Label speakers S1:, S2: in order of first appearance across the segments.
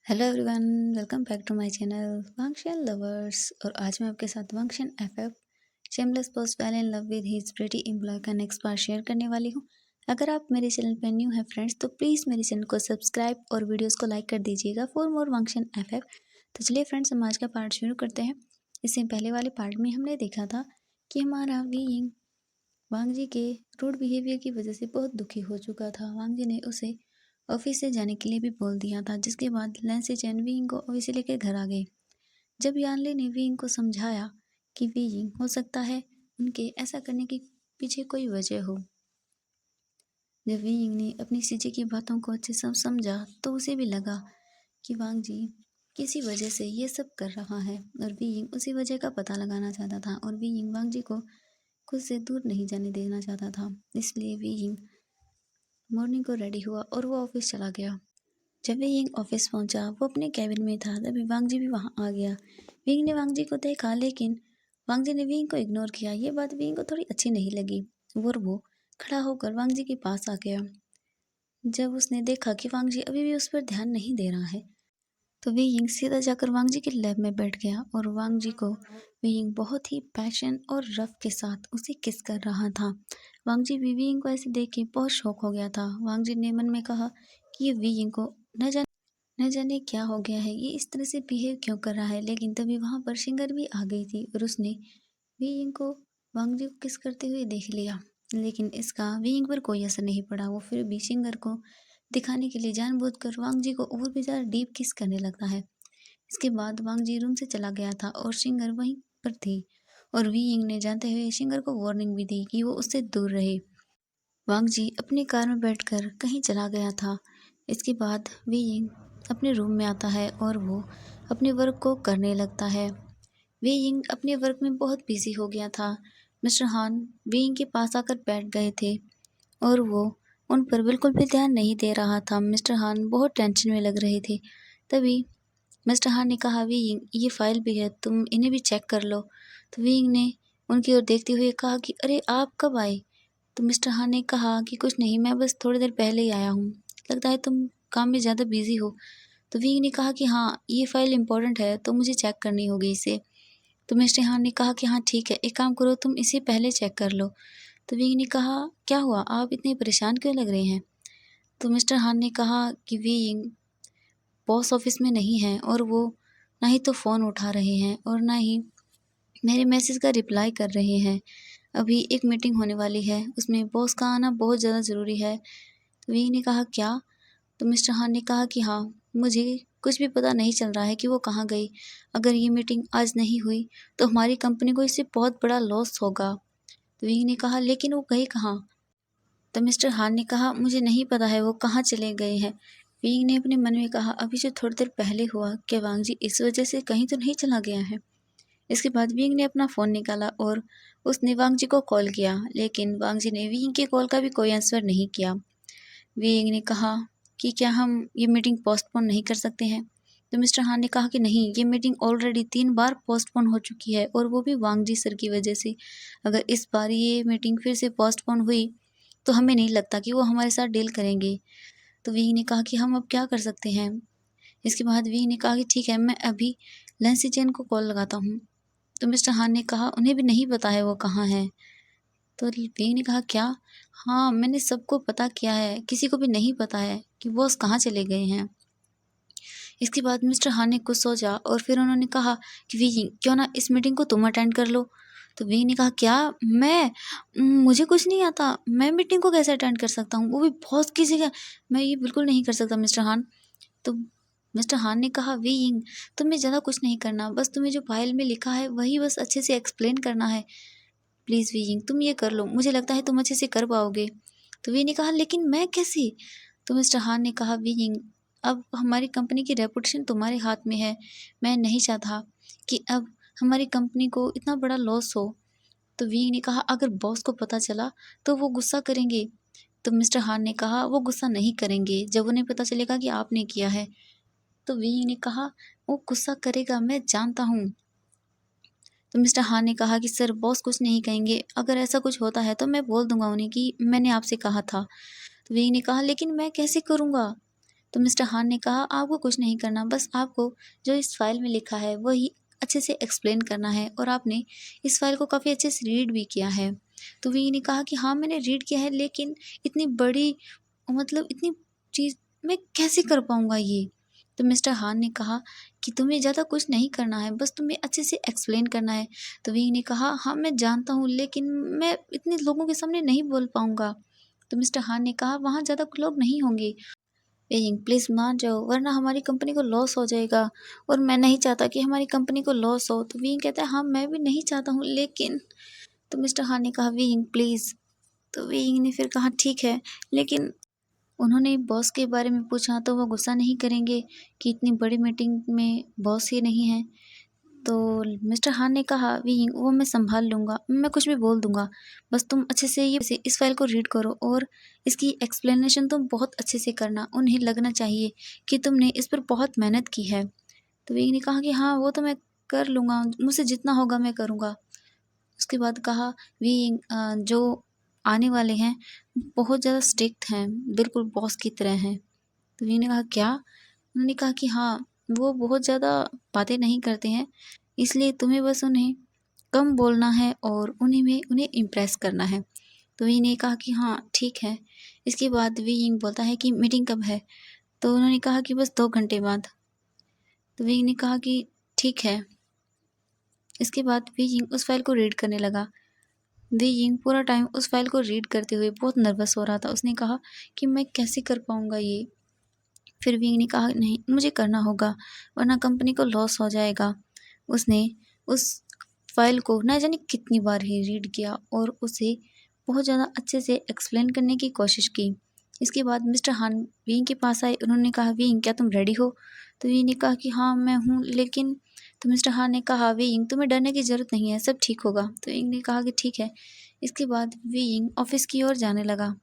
S1: Hello everyone, welcome back to my channel Wangxian lovers. और आज मैं आपके साथ Wangxian FF shameless boss fell in love with his pretty employee का next part share करने वाली हूँ। अगर आप मेरे चैनल पर न्यू हैं फ्रेंड्स, तो प्लीज़ मेरे चैनल को सब्सक्राइब और वीडियोस को लाइक कर दीजिएगा फॉर मोर वांगशन एफएफ। तो चलिए फ्रेंड्स, हम आज का पार्ट शुरू करते हैं। इससे पहले वाले पार्ट में हमने देखा था कि हमारा वी वांग जी के रूड बिहेवियर की वजह से बहुत दुखी हो चुका था। वांग जी ने उसे ऑफिस से जाने के लिए भी बोल दिया था, जिसके बाद लैंसी चैन वीइंग को ऑफिस से लेकर घर आ गए। जब यानले ने वीइंग को समझाया कि वीइंग हो सकता है उनके ऐसा करने के पीछे कोई वजह हो। जब वीइंग ने अपनी सीजे की बातों को अच्छे से समझा तो उसे भी लगा कि वांग जी किसी वजह से ये सब कर रहा है और वीइंग उसी वजह का पता लगाना चाहता था। और वीइंग वांग जी को खुद से दूर नहीं जाने देना चाहता था, इसलिए वीइंग मॉर्निंग को रेडी हुआ और वो ऑफिस चला गया। जब विंग ऑफिस पहुंचा, वो अपने कैबिन में था, तभी वांग जी भी वहां आ गया। विंग ने वांग जी को देखा, लेकिन वांग जी ने विंग को इग्नोर किया। ये बात विंग को थोड़ी अच्छी नहीं लगी और वो खड़ा होकर वांग जी के पास आ गया। जब उसने देखा कि वांग जी अभी भी उस पर ध्यान नहीं दे रहा है, तो विंग सीधा जाकर वांग जी के लैब में बैठ गया और वांग जी को विंग बहुत ही पैशन और रफ के साथ उसे किस कर रहा था। वांग जी भी विंग को ऐसे देख के बहुत शौक हो गया था। वांग जी ने मन में कहा कि ये विंग को न जाने क्या हो गया है, ये इस तरह से बिहेव क्यों कर रहा है। लेकिन तभी वहां पर शिंगर भी आ गई थी और उसने वीइंग को वांग जी को किस करते हुए देख लिया। लेकिन इसका वीइंग पर कोई असर नहीं पड़ा। वो फिर भी शिंगर को दिखाने के लिए जानबूझकर वांग जी को और भी ज़्यादा डीप किस करने लगता है। इसके बाद वांग जी रूम से चला गया था और शिंगर वहीं पर थी। और वीइंग ने जानते हुए शिंगर को वार्निंग भी दी कि वो उससे दूर रहे। वांग जी अपनी कार में बैठकर कहीं चला गया था। इसके बाद वीइंग अपने रूम में आता है और वो अपने वर्क को करने लगता है। वीइंग अपने वर्क में बहुत बिजी हो गया था। मिस्टर हान वीइंग के पास आकर बैठ गए थे और वो उन पर बिल्कुल भी ध्यान नहीं दे रहा था। मिस्टर हान बहुत टेंशन में लग रहे थे। तभी मिस्टर हान ने कहा, वीइंग ये फाइल भी है, तुम इन्हें भी चेक कर लो। तो वीइंग ने उनकी ओर देखते हुए कहा कि अरे आप कब आए। तो मिस्टर हान ने कहा कि कुछ नहीं, मैं बस थोड़ी देर पहले ही आया हूँ, लगता है तुम काम में ज़्यादा बिजी हो। तो वीइंग ने कहा कि हाँ, ये फाइल इम्पोर्टेंट है तो मुझे चेक करनी होगी इसे। तो मिस्टर हान ने कहा कि हाँ ठीक है, एक काम करो, तुम इसे पहले चेक कर लो। तो वीइंग ने कहा, क्या हुआ, आप इतने परेशान क्यों लग रहे हैं। तो मिस्टर हान ने कहा कि वीइंग बॉस ऑफिस में नहीं है और वो ना ही तो फ़ोन उठा रहे हैं और ना ही मेरे मैसेज का रिप्लाई कर रहे हैं। अभी एक मीटिंग होने वाली है, उसमें बॉस का आना बहुत ज़्यादा ज़रूरी है। तो वी ने कहा, क्या। तो मिस्टर हान ने कहा कि हाँ, मुझे कुछ भी पता नहीं चल रहा है कि वो कहाँ गई। अगर ये मीटिंग आज नहीं हुई तो हमारी कंपनी को इससे बहुत बड़ा लॉस होगा। तो वी ने कहा, लेकिन वो गए कहाँ। तो मिस्टर हान ने कहा, मुझे नहीं पता है वो कहाँ चले गए हैं। वी ने अपने मन में कहा, अभी जो थोड़ी देर पहले हुआ, क्या वांग जी इस वजह से कहीं तो नहीं चला गया है। इसके बाद विंग ने अपना फ़ोन निकाला और उसने वांग जी को कॉल किया, लेकिन वांग जी ने विंग के कॉल का भी कोई आंसर नहीं किया। विंग ने कहा कि क्या हम ये मीटिंग पोस्टपोन नहीं कर सकते हैं। तो मिस्टर हान ने कहा कि नहीं, ये मीटिंग ऑलरेडी 3 बार पोस्टपोन हो चुकी है और वो भी वांग जी सर की वजह से। अगर इस बार ये मीटिंग फिर से पोस्टपोन हुई तो हमें नहीं लगता कि वो हमारे साथ डील करेंगे। तो विंग ने कहा कि हम अब क्या कर सकते हैं। इसके बाद विंग ने कहा कि ठीक है, मैं अभी लैंसी चैन को कॉल लगाता हूँ। तो मिस्टर हान ने कहा, उन्हें भी नहीं पता है वो कहाँ है। तो विंग ने कहा, क्या। हाँ, मैंने सबको पता किया है, किसी को भी नहीं पता है कि बॉस कहाँ चले गए हैं। इसके बाद मिस्टर हान ने कुछ सोचा और फिर उन्होंने कहा कि विंग, क्यों ना इस मीटिंग को तुम अटेंड कर लो। तो विंग ने कहा, क्या। मैं मुझे कुछ नहीं आता, मैं मीटिंग को कैसे अटेंड कर सकता हूँ, वो भी बॉस की जगह। मैं ये बिल्कुल नहीं कर सकता मिस्टर हान। तो मिस्टर हान ने कहा, विंग तुम्हें ज़्यादा कुछ नहीं करना, बस तुम्हें जो फाइल में लिखा है वही बस अच्छे से एक्सप्लेन करना है। प्लीज़ विंग तुम ये कर लो, मुझे लगता है तुम अच्छे से कर पाओगे। तो वी ने कहा, लेकिन मैं कैसे। तो मिस्टर हान ने कहा, विंग अब हमारी कंपनी की रेपुटेशन तुम्हारे हाथ में है। मैं नहीं चाहता कि अब हमारी कंपनी को इतना बड़ा लॉस हो। तो विंग ने कहा, अगर बॉस को पता चला तो वो गुस्सा करेंगे। तो मिस्टर हान ने कहा, वो गुस्सा नहीं करेंगे जब उन्हें पता चलेगा कि आपने किया है। तो विंग ने कहा, वो गुस्सा करेगा, मैं जानता हूँ। तो मिस्टर हान ने कहा कि सर, बॉस कुछ नहीं कहेंगे, अगर ऐसा कुछ होता है तो मैं बोल दूंगा उन्हें कि मैंने आपसे कहा था। तो विंग ने कहा, लेकिन मैं कैसे करूँगा। तो मिस्टर हान ने कहा आपको कुछ नहीं करना, बस आपको जो इस फाइल में लिखा है वही अच्छे से एक्सप्लेन करना है और आपने इस फाइल को काफ़ी अच्छे से रीड भी किया है। तो वी ने कहा कि हाँ मैंने रीड किया है, लेकिन इतनी बड़ी मतलब इतनी चीज़ मैं कैसे कर पाऊँगा ये। तो मिस्टर हान ने कहा कि तुम्हें ज़्यादा कुछ नहीं करना है, बस तुम्हें अच्छे से एक्सप्लेन करना है। तो वी ने कहा हाँ मैं जानता हूँ, लेकिन मैं इतने लोगों के सामने नहीं बोल पाऊँगा। तो मिस्टर हान ने कहा वहाँ ज़्यादा लोग नहीं होंगे। वेइंग प्लीज़ मान जाओ, वरना हमारी कंपनी को लॉस हो जाएगा और मैं नहीं चाहता कि हमारी कंपनी को लॉस हो। तो वेइंग कहता है हाँ मैं भी नहीं चाहता हूँ, लेकिन तो मिस्टर हान ने कहा वेइंग प्लीज़। तो वेइंग ने फिर कहा ठीक है, लेकिन उन्होंने बॉस के बारे में पूछा तो वो गुस्सा नहीं करेंगे कि इतनी बड़ी मीटिंग में बॉस ही नहीं है। तो मिस्टर हान ने कहा विंग वो मैं संभाल लूँगा, मैं कुछ भी बोल दूँगा, बस तुम अच्छे से ये इस फाइल को रीड करो और इसकी एक्सप्लेनेशन तुम बहुत अच्छे से करना, उन्हें लगना चाहिए कि तुमने इस पर बहुत मेहनत की है। तो विंग ने कहा कि हाँ वो तो मैं कर लूँगा, मुझसे जितना होगा मैं करूँगा। उसके बाद कहा विंग जो आने वाले हैं बहुत ज़्यादा स्ट्रिक्ट हैं, बिल्कुल बॉस की तरह हैं। तो विंग ने कहा क्या? उन्होंने कहा कि हाँ वो बहुत ज़्यादा बातें नहीं करते हैं, इसलिए तुम्हें बस उन्हें कम बोलना है और उन्हें इम्प्रेस करना है। तो वी ने कहा कि हाँ ठीक है। इसके बाद वी यिंग बोलता है कि मीटिंग कब है? तो उन्होंने कहा कि बस 2 घंटे बाद। तो वी ने कहा कि ठीक है। इसके बाद वी यिंग उस फाइल को रीड करने लगा। वी यिंग पूरा टाइम उस फाइल को रीड करते हुए बहुत नर्वस हो रहा था। उसने कहा कि मैं कैसे कर पाऊँगा ये। फिर विंग ने कहा नहीं मुझे करना होगा, वरना कंपनी को लॉस हो जाएगा। उसने उस फाइल को ना जाने कितनी बार ही रीड किया और उसे बहुत ज़्यादा अच्छे से एक्सप्लेन करने की कोशिश की। इसके बाद मिस्टर हान विंग के पास आए। उन्होंने कहा विंग क्या तुम रेडी हो? तो विंग ने कहा कि हाँ मैं हूँ, लेकिन तो मिस्टर हान ने कहा विंग तुम्हें डरने की ज़रूरत नहीं है, सब ठीक होगा। तो विंग ने कहा कि ठीक है। इसके बाद विंग ऑफिस की ओर जाने लगा।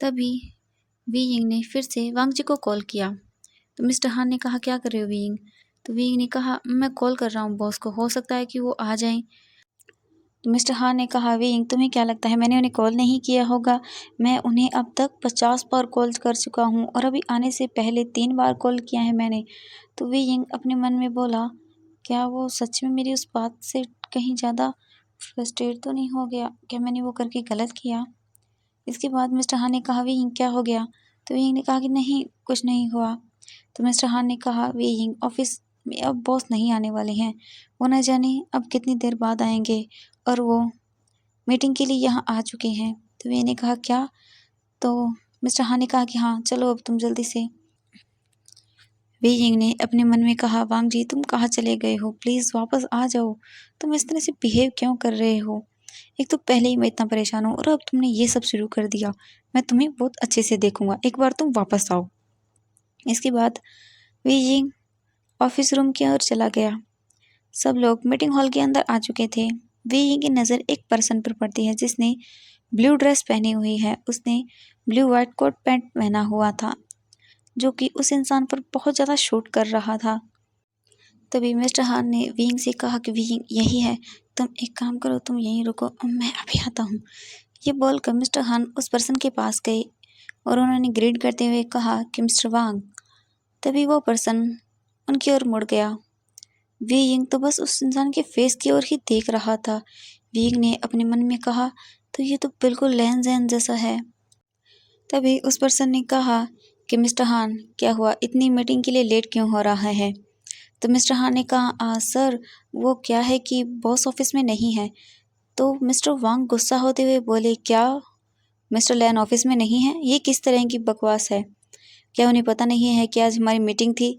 S1: तभी वी यिंग ने फिर से वांग जी को कॉल किया। तो मिस्टर हान ने कहा क्या कर रहे हो वी यिंग? तो वी यिंग ने कहा मैं कॉल कर रहा हूँ बॉस को, हो सकता है कि वो आ जाएं। तो मिस्टर हान ने कहा वी यिंग तुम्हें क्या लगता है मैंने उन्हें कॉल नहीं किया होगा? मैं उन्हें अब तक 50 बार कॉल कर चुका हूँ और अभी आने से पहले 3 बार कॉल किया है मैंने। तो वी यिंग अपने मन में बोला क्या वो सच में मेरी उस बात से कहीं ज़्यादा फ्रस्ट्रेट तो नहीं हो गया? क्या मैंने वो करके गलत किया? इसके बाद मिस्टर हान ने कहा वी क्या हो गया? तो वी ने कहा कि नहीं कुछ नहीं हुआ। तो मिस्टर हान ने कहा वी ऑफिस में अब बॉस नहीं आने वाले हैं, वो न जाने अब कितनी देर बाद आएंगे और वो मीटिंग के लिए यहाँ आ चुके हैं। तो वी ने कहा क्या? तो मिस्टर हान ने कहा कि हाँ चलो अब तुम जल्दी से। वी यिंग ने अपने मन में कहा वांग जी तुम कहाँ चले गए हो, प्लीज़ वापस आ जाओ, तुम इस तरह से बिहेव क्यों कर रहे हो? एक तो पहले ही मैं इतना परेशान हूँ और अब तुमने ये सब शुरू कर दिया। मैं तुम्हें बहुत अच्छे से देखूंगा, एक बार तुम वापस आओ। इसके बाद वी यिंग ऑफिस रूम की ओर चला गया। सब लोग मीटिंग हॉल के अंदर आ चुके थे। वी यिंग की नज़र एक पर्सन पर पड़ती है जिसने ब्लू ड्रेस पहनी हुई है। उसने ब्लू वाइट कोट पैंट पहना हुआ था जो कि उस इंसान पर बहुत ज़्यादा शूट कर रहा था। तभी मिस्टर हान ने विंग से कहा कि विंग यही है, तुम एक काम करो तुम यहीं रुको, मैं अभी आता हूँ। ये बोलकर मिस्टर हान उस पर्सन के पास गए और उन्होंने ग्रीट करते हुए कहा कि मिस्टर वांग। तभी वो पर्सन उनकी ओर मुड़ गया। विंग तो बस उस इंसान के फेस की ओर ही देख रहा था। विंग ने अपने मन में कहा तो ये तो बिल्कुल लैन जैन जैसा है। तभी उस पर्सन ने कहा कि मिस्टर हान क्या हुआ, इतनी मीटिंग के लिए लेट क्यों हो रहा है? तो मिस्टर हान ने कहा सर वो क्या है कि बॉस ऑफिस में नहीं है। तो मिस्टर वांग गुस्सा होते हुए बोले क्या मिस्टर लैन ऑफिस में नहीं है? ये किस तरह की बकवास है? क्या उन्हें पता नहीं है कि आज हमारी मीटिंग थी?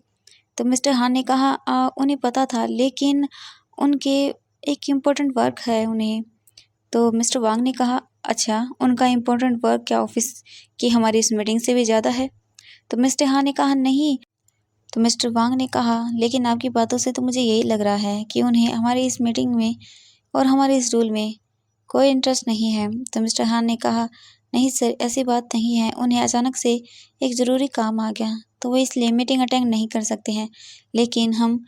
S1: तो मिस्टर हान ने कहा उन्हें पता था, लेकिन उनके एक इम्पोर्टेंट वर्क है उन्हें। तो मिस्टर वांग ने कहा अच्छा उनका इम्पोर्टेंट वर्क क्या ऑफिस की हमारी इस मीटिंग से भी ज़्यादा है? तो मिस्टर हान ने कहा नहीं। तो मिस्टर वांग ने कहा लेकिन आपकी बातों से तो मुझे यही लग रहा है कि उन्हें हमारी इस मीटिंग में और हमारे इस रूल में कोई इंटरेस्ट नहीं है। तो मिस्टर हान ने कहा नहीं सर ऐसी बात नहीं है, उन्हें अचानक से एक ज़रूरी काम आ गया तो वो इसलिए मीटिंग अटेंड नहीं कर सकते हैं, लेकिन हम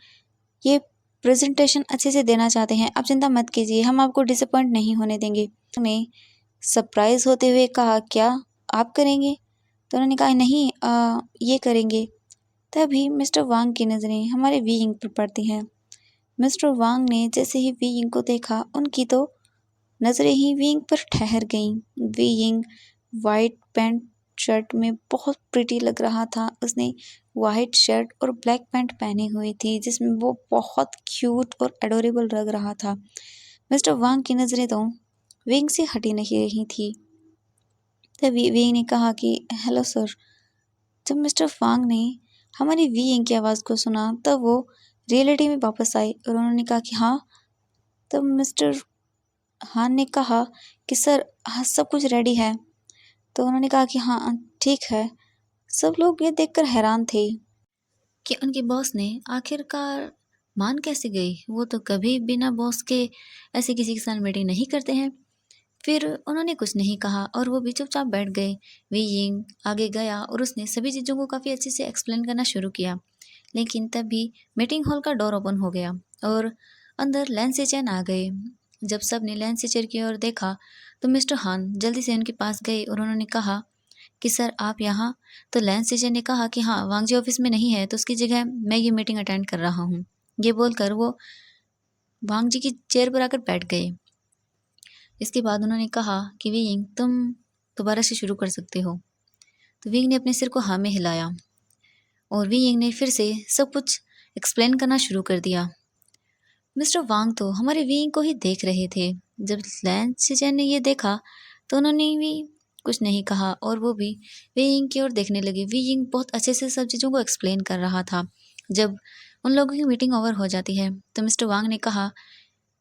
S1: ये प्रेजेंटेशन अच्छे से देना चाहते हैं, आप चिंता मत कीजिए, हम आपको डिसअपॉइंट नहीं होने देंगे। उन्हें सरप्राइज होते हुए कहा क्या आप करेंगे? तो उन्होंने कहा नहीं ये करेंगे। तभी मिस्टर वांग की नज़रें हमारे वी यिंग पर पड़ती हैं। मिस्टर वांग ने जैसे ही वी यिंग को देखा, उनकी तो नज़रें ही वी यिंग पर ठहर गईं। Wei Ying white pant shirt में बहुत प्रिटी लग रहा था। उसने वाइट शर्ट और ब्लैक पैंट पहनी हुई थी, जिसमें वो बहुत क्यूट और एडोरेबल लग रहा था। मिस्टर वांग की नज़रें तो वी यिंग से हटी नहीं रही थी। तभी वी यिंग ने कहा कि हेलो सर। जब मिस्टर वांग ने हमारी वी यिंग की आवाज़ को सुना, तब वो रियलिटी में वापस आए और उन्होंने कहा कि हाँ। तब मिस्टर हान ने कहा कि सर हाँ, सब कुछ रेडी है। तो उन्होंने कहा कि हाँ ठीक है। सब लोग ये देखकर हैरान थे कि उनके बॉस ने आखिरकार मान कैसे गई। वो तो कभी बिना बॉस के ऐसे किसी के साथ मीटिंग नहीं करते हैं। फिर उन्होंने कुछ नहीं कहा और वो भी चुपचाप बैठ गए। वी यिंग आगे गया और उसने सभी चीज़ों को काफ़ी अच्छे से एक्सप्लेन करना शुरू किया। लेकिन तभी मीटिंग हॉल का डोर ओपन हो गया और अंदर लैन सेचैन आ गए। जब सब ने लैन सेचर की ओर देखा तो मिस्टर हान जल्दी से उनके पास गए और उन्होंने कहा कि सर आप यहाँ। तो लैन सेचर ने कहा कि हाँ, वांग जी ऑफिस में नहीं है तो उसकी जगह मैं ये मीटिंग अटेंड कर रहा हूँ। ये बोलकर वो वांग जी की चेयर पर आकर बैठ गए। इसके बाद उन्होंने कहा कि वी यिंग तुम दोबारा से शुरू कर सकते हो। तो विंग ने अपने सिर को हाँ में हिलाया और वी यिंग ने फिर से सब कुछ एक्सप्लेन करना शुरू कर दिया। मिस्टर वांग तो हमारे वी यिंग को ही देख रहे थे। जब लैन सिचैन ने ये देखा तो उन्होंने भी कुछ नहीं कहा और वो भी वी यिंग की ओर देखने लगे। वी यिंग बहुत अच्छे से सब चीज़ों को एक्सप्लेन कर रहा था। जब उन लोगों की मीटिंग ओवर हो जाती है तो मिस्टर वांग ने कहा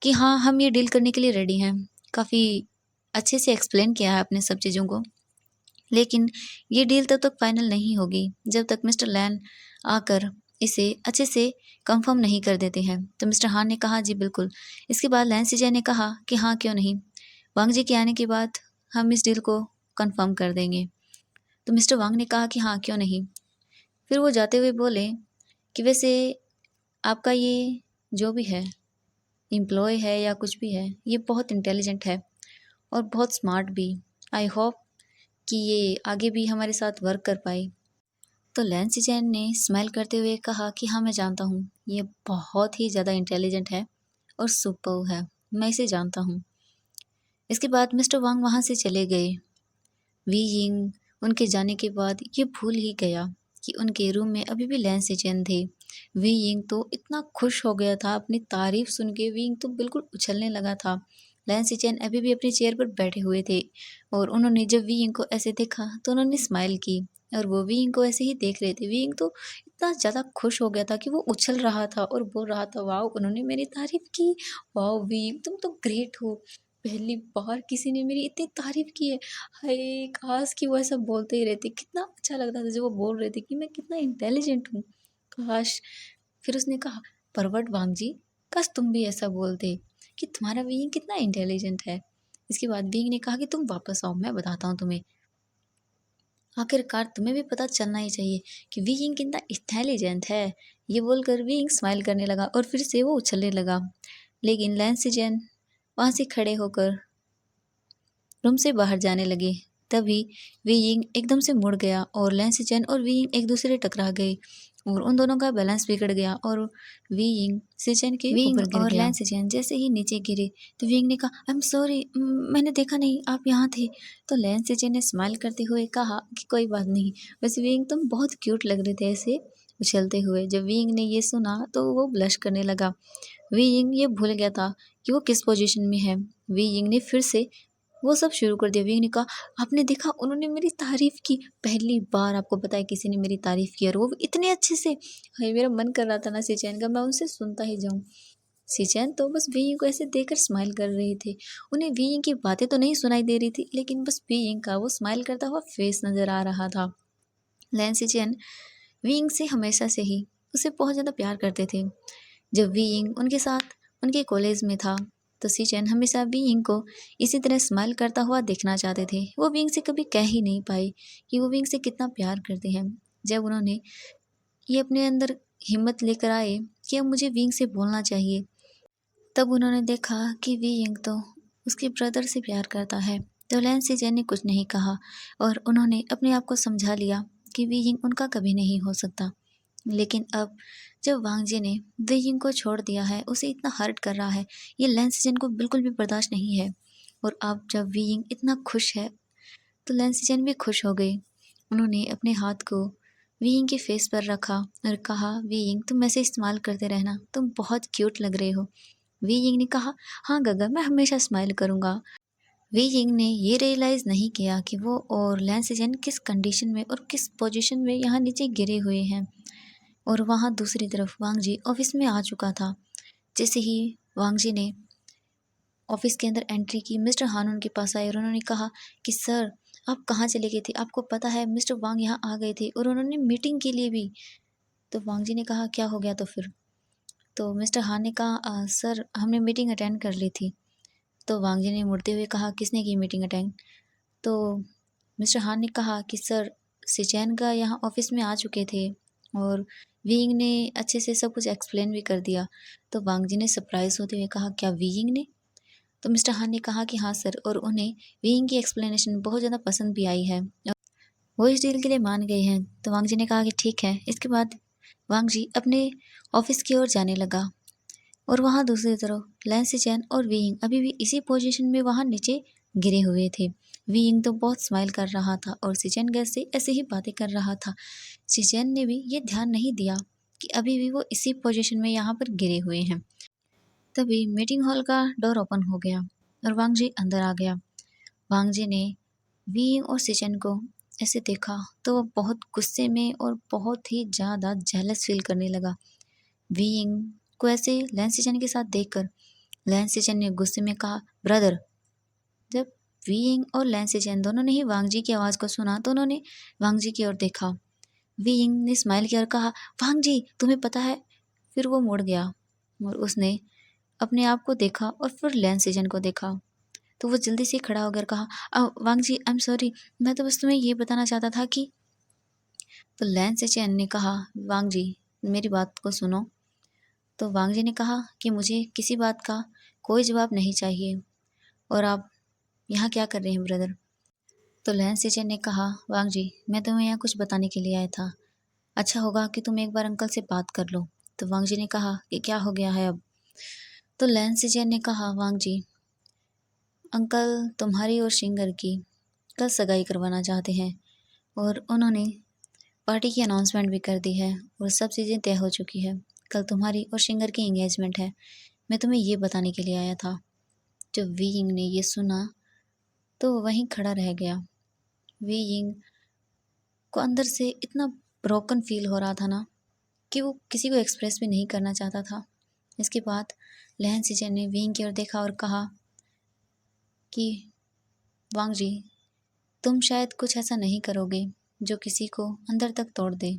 S1: कि हाँ, हम ये डील करने के लिए रेडी हैं। काफ़ी अच्छे से एक्सप्लेन किया है आपने सब चीज़ों को, लेकिन ये डील तब तक फाइनल नहीं होगी जब तक मिस्टर लैन आकर इसे अच्छे से कंफर्म नहीं कर देते हैं। तो मिस्टर हान ने कहा जी बिल्कुल। इसके बाद लैन सीजे ने कहा कि हाँ क्यों नहीं, वांग जी के आने के बाद हम इस डील को कंफर्म कर देंगे। तो मिस्टर वांग ने कहा कि हाँ क्यों नहीं। फिर वो जाते हुए बोले कि वैसे आपका ये जो भी है एम्प्लॉय है या कुछ भी है, ये बहुत इंटेलिजेंट है और बहुत स्मार्ट भी। आई होप कि ये आगे भी हमारे साथ वर्क कर पाए। तो लैंसी चैन ने स्माइल करते हुए कहा कि हाँ मैं जानता हूँ, ये बहुत ही ज़्यादा इंटेलिजेंट है और सुपर्ब है, मैं इसे जानता हूँ। इसके बाद मिस्टर वांग वहाँ से चले गए। वी यिंग उनके जाने के बाद ये भूल ही गया कि उनके रूम में अभी भी लैंसी चैन थे। वी यिंग तो इतना खुश हो गया था अपनी तारीफ सुन के, वी यिंग तो बिल्कुल उछलने लगा था। लैंसी चैन अभी भी अपनी चेयर पर बैठे हुए थे और उन्होंने जब वी यिंग को ऐसे देखा तो उन्होंने स्माइल की और वो वी यिंग को ऐसे ही देख रहे थे। वी यिंग तो इतना ज़्यादा खुश हो गया था कि वो उछल रहा था और बोल रहा था वाओ उन्होंने मेरी तारीफ की, वाओ वी यिंग तुम तो ग्रेट हो, पहली बार किसी ने मेरी इतनी तारीफ की है। हाय काश कि वो ऐसा बोलते ही रहते, कितना अच्छा लगता था जब वो बोल रहे थे कि मैं कितना इंटेलिजेंट हूँ, काश। फिर उसने कहा परवट वांग जी, काश तुम भी ऐसा बोलते कि तुम्हारा बीइंग कितना इंटेलिजेंट है। इसके बाद बीइंग ने कहा कि तुम वापस आओ, मैं बताता हूँ तुम्हें, आखिरकार तुम्हें भी पता चलना ही चाहिए कि बीइंग कितना इंटेलिजेंट है। ये बोलकर बीइंग स्माइल करने लगा और फिर से वो उछलने लगा। लेकिन लैंसिजन वहाँ से खड़े होकर रूम से बाहर जाने लगे। तभी वी यिंग एकदम से मुड़ गया और लैंसिचैन और वी यिंग एक दूसरे टकरा गए और उन दोनों का बैलेंस बिगड़ गया और वी यिंग सिचैन के ऊपर गिर गया। लैंसिचैन जैसे ही नीचे गिरे तो वी यिंग ने कहा आई एम सॉरी, मैंने देखा नहीं आप यहाँ थे। तो लैंसिचैन ने स्माइल करते हुए कहा कि कोई बात नहीं, वैसे वी यिंग तुम बहुत क्यूट लग रहे थे ऐसे उछलते हुए। जब वी यिंग ने ये सुना तो वो ब्लश करने लगा। वी यिंग ये भूल गया था कि वो किस पोजीशन में है। वी यिंग ने फिर से वो सब शुरू कर दिया। विंग ने कहा आपने देखा उन्होंने मेरी तारीफ की, पहली बार आपको पता है किसी ने मेरी तारीफ की और वो इतने अच्छे से। हाय मेरा मन कर रहा था ना सिचैन का मैं उनसे सुनता ही जाऊँ। सिचैन तो बस विंग को ऐसे देखकर स्माइल कर रहे थे। उन्हें विंग की बातें तो नहीं सुनाई दे रही थी, लेकिन बस विंग का वो स्माइल करता हुआ फेस नजर आ रहा था। लैन सिचैन विंग से हमेशा से ही उसे बहुत ज़्यादा प्यार करते थे। जब विंग उनके साथ उनके कॉलेज में था तो सिचैन हमेशा विंग को इसी तरह स्माइल करता हुआ देखना चाहते थे। वो विंग से कभी कह ही नहीं पाए कि वो विंग से कितना प्यार करते हैं। जब उन्होंने ये अपने अंदर हिम्मत लेकर आए कि अब मुझे विंग से बोलना चाहिए, तब उन्होंने देखा कि विंग तो उसके ब्रदर से प्यार करता है। तो लैंसी जैन ने कुछ नहीं कहा और उन्होंने अपने आप को समझा लिया कि वी यिंग उनका कभी नहीं हो सकता। लेकिन अब जब वांग जी ने वी यिंग को छोड़ दिया है, उसे इतना हर्ट कर रहा है, ये लैंसी जैन को बिल्कुल भी बर्दाश्त नहीं है। और अब जब वी यिंग इतना खुश है तो लैंसी जैन भी खुश हो गई। उन्होंने अपने हाथ को वी यिंग के फेस पर रखा और कहा, वी यिंग तुम ऐसे इस्तेमाल करते रहना, तुम बहुत क्यूट लग रहे हो। वी यिंग ने कहा, हाँ गगा, मैं हमेशा स्माइल करूँगा। वी यिंग ने ये रियलाइज़ नहीं किया कि वो और लैंसी जैन किस कंडीशन में और किस पोजीशन में यहाँ नीचे गिरे हुए हैं। और वहाँ दूसरी तरफ वांग जी ऑफिस में आ चुका था। जैसे ही वांग जी ने ऑफिस के अंदर एंट्री की, मिस्टर हान उनके पास आए और उन्होंने कहा कि सर, आप कहाँ चले गए थे? आपको पता है मिस्टर वांग यहाँ आ गए थे और उन्होंने मीटिंग के लिए भी। तो वांग जी ने कहा, क्या हो गया तो फिर? तो मिस्टर हान ने कहा, सर हमने मीटिंग अटेंड कर ली थी। तो वांग जी ने मुड़ते हुए कहा, किसने की मीटिंग अटेंड? तो मिस्टर हान ने कहा कि सर, सिचैन का यहाँ ऑफिस में आ चुके थे और वीइंग ने अच्छे से सब कुछ एक्सप्लेन भी कर दिया। तो वांग जी ने सरप्राइज होते हुए कहा, क्या वीइंग ने? तो मिस्टर हान ने कहा कि हाँ सर, और उन्हें वीइंग की एक्सप्लेनेशन बहुत ज़्यादा पसंद भी आई है और वो इस डील के लिए मान गए हैं। तो वांग जी ने कहा कि ठीक है। इसके बाद वांग जी अपने ऑफिस की ओर जाने लगा और वहाँ दूसरी तरफ लैंसी चैन और वीइंग अभी भी इसी पोजीशन में वहाँ नीचे गिरे हुए थे। वीइंग तो बहुत स्माइल कर रहा था और सिचैन गैस से ऐसे ही बातें कर रहा था। सिचैन ने भी ये ध्यान नहीं दिया कि अभी भी वो इसी पोजीशन में यहाँ पर गिरे हुए हैं। तभी मीटिंग हॉल का डोर ओपन हो गया और वांग जी अंदर आ गया। वांग जी ने वीइंग और सिचैन को ऐसे देखा तो वो बहुत गुस्से में और बहुत ही ज़्यादा जेलस फील करने लगा। वीइंग को ऐसे लैंसी चैन के साथ देखकर लैंसी चैन ने गुस्से में कहा, ब्रदर। जब वीइंग और लैंसी चैन दोनों ने ही वांग जी की आवाज़ को सुना तो उन्होंने वांग जी की ओर देखा। वीइंग ने स्माइल किया और कहा, वांग जी तुम्हें पता है? फिर वो मुड़ गया और उसने अपने आप को देखा और फिर लैंसी चैन को देखा। तो वो जल्दी से खड़ा होकर कहा, वांग जी आई एम सॉरी, मैं तो बस तुम्हें ये बताना चाहता था कि। तो लैंसी चैन ने कहा, वांग जी मेरी बात को सुनो। तो वांग जी ने कहा कि मुझे किसी बात का कोई जवाब नहीं चाहिए और आप यहाँ क्या कर रहे हैं ब्रदर? तो लैंसी चैन ने कहा, वांग जी मैं तुम्हें यहाँ कुछ बताने के लिए आया था। अच्छा होगा कि तुम एक बार अंकल से बात कर लो। तो वांग जी ने कहा कि क्या हो गया है अब? तो लैंसी चैन ने कहा, वांग जी अंकल तुम्हारी और शिंगर की कल सगाई करवाना चाहते हैं और उन्होंने पार्टी की अनाउंसमेंट भी कर दी है और सब चीज़ें तय हो चुकी है। कल तुम्हारी और शिंगर की एंगेजमेंट है। मैं तुम्हें ये बताने के लिए आया था। जब वी यिंग ने ये सुना तो वो वहीं खड़ा रह गया। वी यिंग को अंदर से इतना ब्रोकन फील हो रहा था ना कि वो किसी को एक्सप्रेस भी नहीं करना चाहता था। इसके बाद लहन सिचन ने वी यिंग की ओर देखा और कहा कि वांग जी तुम शायद कुछ ऐसा नहीं करोगे जो किसी को अंदर तक तोड़ दे।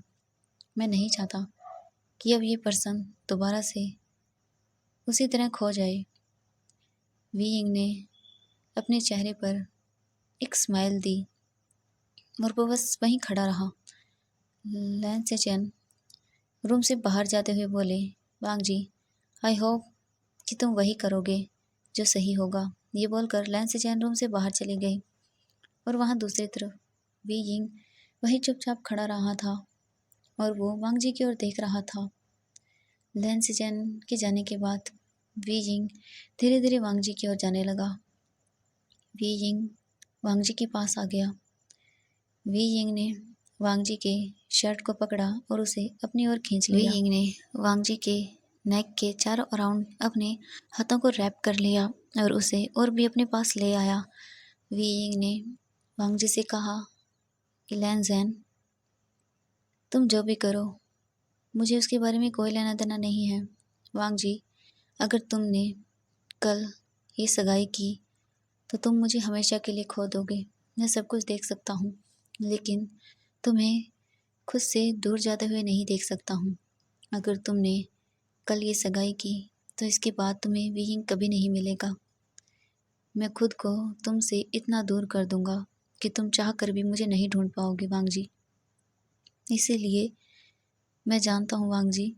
S1: मैं नहीं चाहता कि अब ये पर्सन दोबारा से उसी तरह खो जाए। वी यिंग ने अपने चेहरे पर एक स्माइल दी और वो बस वहीं खड़ा रहा। लैन से चैन रूम से बाहर जाते हुए बोले, वांग जी आई होप कि तुम वही करोगे जो सही होगा। ये बोलकर लैन से चैन रूम से बाहर चली गई और वहाँ दूसरी तरफ वी यिंग वही चुपचाप खड़ा रहा था और वो वांग जी की ओर देख रहा था। लैन से चैन के जाने के बाद वी यिंग धीरे धीरे वांग जी की ओर जाने लगा। वी यिंग वांग जी के पास आ गया। वी यिंग ने वांग जी के शर्ट को पकड़ा और उसे अपनी ओर खींच लिया। वी यिंग ने वांग जी के नेक के चारों अराउंड अपने हाथों को रैप कर लिया और उसे और भी अपने पास ले आया। वी यिंग ने वांग जी से कहा कि लैन ज़ैन तुम जो भी करो मुझे उसके बारे में कोई लेना देना नहीं है। वांग जी अगर तुमने कल ये सगाई की तो तुम मुझे हमेशा के लिए खो दोगे। मैं सब कुछ देख सकता हूँ लेकिन तुम्हें खुद से दूर जाते हुए नहीं देख सकता हूँ। अगर तुमने कल ये सगाई की तो इसके बाद तुम्हें वीइंग कभी नहीं मिलेगा। मैं खुद को तुमसे इतना दूर कर दूंगा कि तुम चाह कर भी मुझे नहीं ढूंढ पाओगे वांग जी। इसीलिए मैं जानता हूँ वांग जी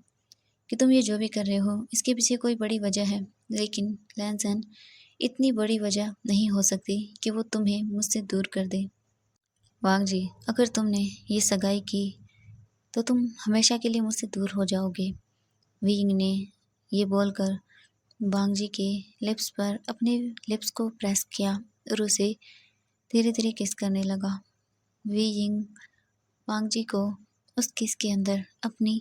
S1: कि तुम ये जो भी कर रहे हो इसके पीछे कोई बड़ी वजह है, लेकिन लैंसन इतनी बड़ी वजह नहीं हो सकती कि वो तुम्हें मुझसे दूर कर दे। वांग जी, अगर तुमने ये सगाई की तो तुम हमेशा के लिए मुझसे दूर हो जाओगे। वीइंग ने ये बोलकर वांग जी के लिप्स पर अपने लिप्स को प्रेस किया और उसे धीरे धीरे किस करने लगा। वीइंग वांग जी को उस किस के अंदर अपनी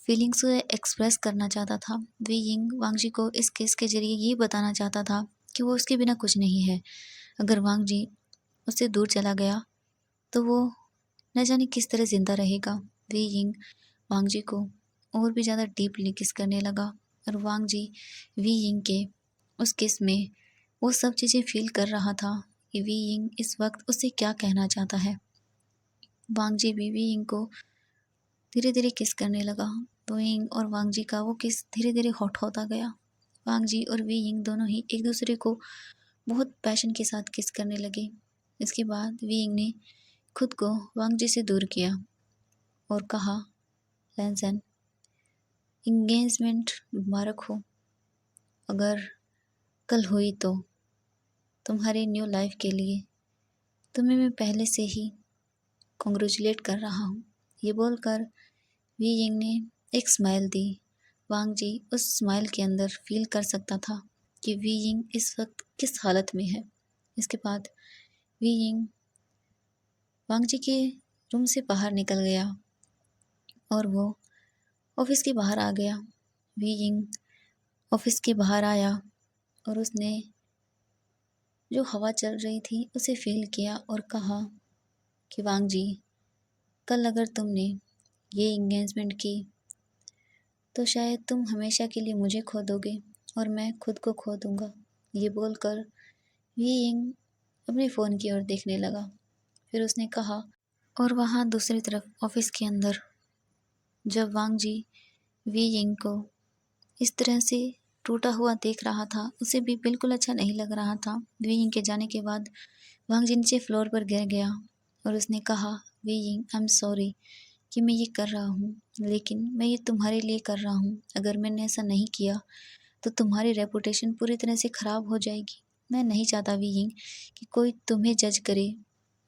S1: फीलिंग्स को एक्सप्रेस करना चाहता था। वीइंग वांग जी को इस किस के जरिए ये बताना चाहता था कि वो उसके बिना कुछ नहीं है। अगर वांग जी उससे दूर चला गया तो वो न जाने किस तरह जिंदा रहेगा। वीइंग वांग जी को और भी ज़्यादा डीपली किस करने लगा और वांग जी वीइंग के उस किस में वो सब चीज़ें फील कर रहा था कि वीइंग इस वक्त उससे क्या कहना चाहता है। वांग जी भी वीइंग को धीरे धीरे किस करने लगा। वीइंग और वांग जी का वो किस धीरे धीरे हॉट होता गया। वांग जी और वीइंग दोनों ही एक दूसरे को बहुत पैशन के साथ किस करने लगे। इसके बाद वीइंग ने खुद को वांग जी से दूर किया और कहा, लैंसन, इंगेजमेंट मुबारक हो। अगर कल हुई तो तुम्हारी न्यू लाइफ के लिए तुम्हें मैं पहले से ही कॉन्ग्रेचुलेट कर रहा हूँ। ये बोलकर वीइंग ने एक स्माइल दी। वांग जी उस स्माइल के अंदर फील कर सकता था कि वीइंग इस वक्त किस हालत में है। इसके बाद वीइंग वांग जी के रूम से बाहर निकल गया और वो ऑफिस के बाहर आ गया। वीइंग ऑफिस के बाहर आया और उसने जो हवा चल रही थी उसे फील किया और कहा कि वांग जी, कल अगर तुमने ये इंगेजमेंट की तो शायद तुम हमेशा के लिए मुझे खो दोगे और मैं खुद को खो दूंगा। ये बोलकर वीइंग अपने फ़ोन की ओर देखने लगा। फिर उसने कहा, और वहाँ दूसरी तरफ ऑफिस के अंदर जब वांग जी वीइंग को इस तरह से टूटा हुआ देख रहा था, उसे भी बिल्कुल अच्छा नहीं लग रहा था। वीइंग के जाने के बाद वांग जी नीचे फ्लोर पर गिर गया और उसने कहा, वीइंग, आई एम सॉरी कि मैं ये कर रहा हूँ, लेकिन मैं ये तुम्हारे लिए कर रहा हूँ। अगर मैंने ऐसा नहीं किया तो तुम्हारी रेपुटेशन पूरी तरह से ख़राब हो जाएगी। मैं नहीं चाहता वीइंग कि कोई तुम्हें जज करे।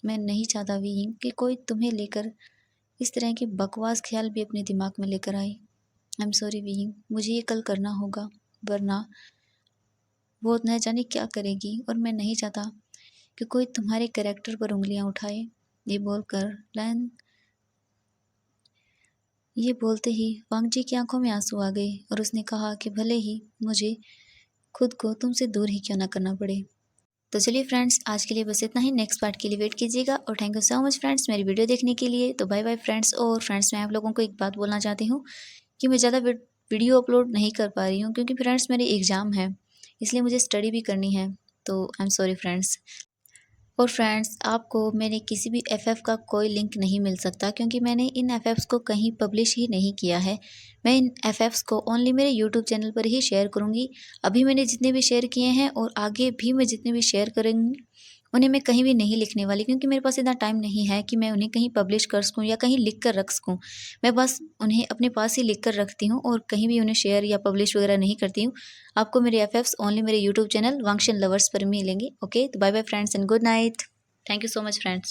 S1: मैं नहीं चाहता वीइंग कि कोई तुम्हें लेकर इस तरह के बकवास ख्याल भी अपने दिमाग में लेकर आए। आई एम सॉरी वीइंग, मुझे ये कल करना होगा, वरना वो न जाने क्या करेगी और मैं नहीं चाहता कि कोई तुम्हारे कैरेक्टर पर उंगलियां उठाए। ये बोलकर लैन ये बोलते ही वांग जी की आंखों में आंसू आ गए और उसने कहा कि भले ही मुझे खुद को तुमसे दूर ही क्यों ना करना पड़े। तो चलिए फ्रेंड्स, आज के लिए बस इतना ही। नेक्स्ट पार्ट के लिए वेट कीजिएगा और thank you so much friends मेरी वीडियो देखने के लिए। तो बाय बाय फ्रेंड्स। और फ्रेंड्स, मैं आप लोगों को एक बात बोलना चाहती हूँ कि मैं ज़्यादा वीडियो अपलोड नहीं कर पा रही हूँ क्योंकि फ्रेंड्स मेरी एग्ज़ाम है, इसलिए मुझे स्टडी भी करनी है। तो आई एम सॉरी फ्रेंड्स। और फ्रेंड्स, आपको मेरे किसी भी एफएफ का कोई लिंक नहीं मिल सकता क्योंकि मैंने इन एफएफ्स को कहीं पब्लिश ही नहीं किया है। मैं इन एफएफ्स को ओनली मेरे यूट्यूब चैनल पर ही शेयर करूँगी। अभी मैंने जितने भी शेयर किए हैं और आगे भी मैं जितने भी शेयर करूँगी उन्हें मैं कहीं भी नहीं लिखने वाली, क्योंकि मेरे पास इतना टाइम नहीं है कि मैं उन्हें कहीं पब्लिश कर सकूँ या कहीं लिख कर रख सकूँ। मैं बस उन्हें अपने पास ही लिख कर रखती हूँ और कहीं भी उन्हें शेयर या पब्लिश वगैरह नहीं करती हूँ। आपको मेरे एफएफ्स ओनली मेरे यूट्यूब चैनल वांगशन लवर्स पर मिलेंगे। ओके, तो bye bye friends and good night. Thank you so much, friends.